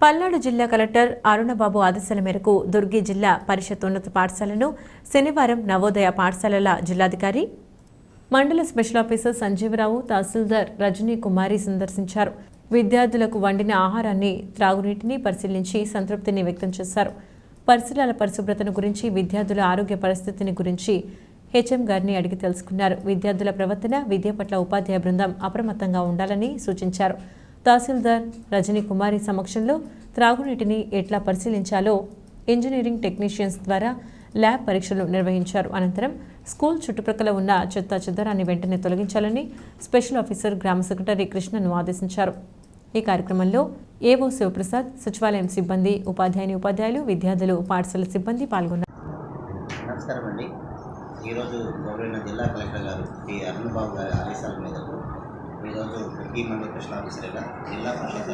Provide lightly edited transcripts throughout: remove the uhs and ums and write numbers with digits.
పల్నాడు జిల్లా కలెక్టర్ అరుణబాబు ఆదేశాల మేరకు దుర్గి జిల్లా పరిషత్ ఉన్నత పాఠశాలను శనివారం నవోదయ పాఠశాలల జిల్లాధికారి మండల స్పెషల్ ఆఫీసర్ సంజీవరావు తహసీల్దార్ రజనీ కుమారి సందర్శించారు. విద్యార్థులకు వండిన ఆహారాన్ని, త్రాగునీటిని పరిశీలించి సంతృప్తిని వ్యక్తం చేశారు. పరిసరాల పరిశుభ్రతను గురించి, విద్యార్థుల ఆరోగ్య పరిస్థితిని గురించి హెచ్ఎం గారిని అడిగి తెలుసుకున్నారు. విద్యార్థుల ప్రవర్తన, విద్య పట్ల ఉపాధ్యాయ బృందం అప్రమత్తంగా ఉండాలని సూచించారు. తహసీల్దార్ రజనీ కుమారి సమక్షంలో త్రాగునీటిని ఎట్లా పరిశీలించాలో ఇంజనీరింగ్ టెక్నీషియన్స్ ద్వారా ల్యాబ్ పరీక్షలు నిర్వహించారు. అనంతరం స్కూల్ చుట్టుప్రక్కల ఉన్న చెత్త చెదారాన్ని వెంటనే తొలగించాలని స్పెషల్ ఆఫీసర్ గ్రామ సెక్రటరీ కృష్ణను ఆదేశించారు. ఈ కార్యక్రమంలో ఏవో శివప్రసాద్, సచివాలయం సిబ్బంది, ఉపాధ్యాయులు, విద్యార్థులు, పాఠశాల సిబ్బంది పాల్గొన్నారు. నమస్కారం అండి. ఈరోజు గౌరవ జిల్లా కలెక్టర్ గారు శ్రీ అరుణబాబు గారి ఆదేశాల మేరకు ఈరోజు దుర్గి మండల స్పెషల్ ఆఫీసర్గా జిల్లా పరిషత్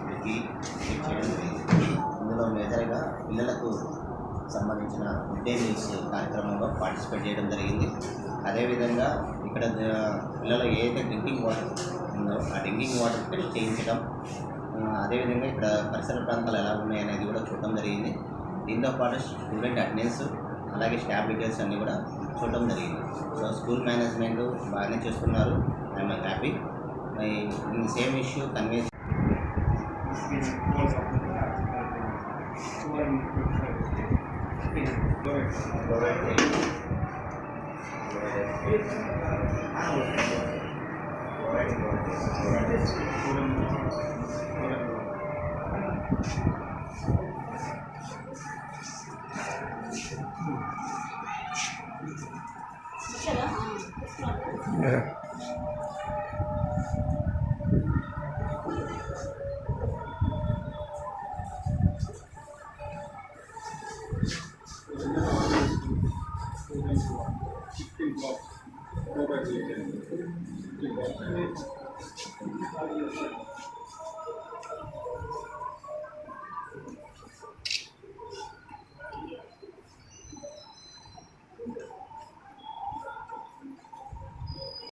దుర్గి చేయడం జరిగింది. ఇందులో మేజర్గా పిల్లలకు సంబంధించిన మిడ్ డే మీల్స్ కార్యక్రమంలో పార్టిసిపేట్ చేయడం జరిగింది. అదేవిధంగా ఇక్కడ పిల్లలు ఏదైతే డ్రింకింగ్ వాటర్ ఉందో ఆ డ్రింకింగ్ వాటర్ ఫిల్ చేయించడం, అదేవిధంగా ఇక్కడ పరిసర ప్రాంతాలు ఎలా ఉన్నాయనేది కూడా చూడడం జరిగింది. దీంతో పాటు స్టూడెంట్ అటెండెన్స్, అలాగే స్టాఫ్ డీటెయిల్స్ అన్నీ కూడా చూడడం జరిగింది. సో స్కూల్ మేనేజ్మెంట్ బాగానే చేస్తున్నారు. I'm happy. In same issue convey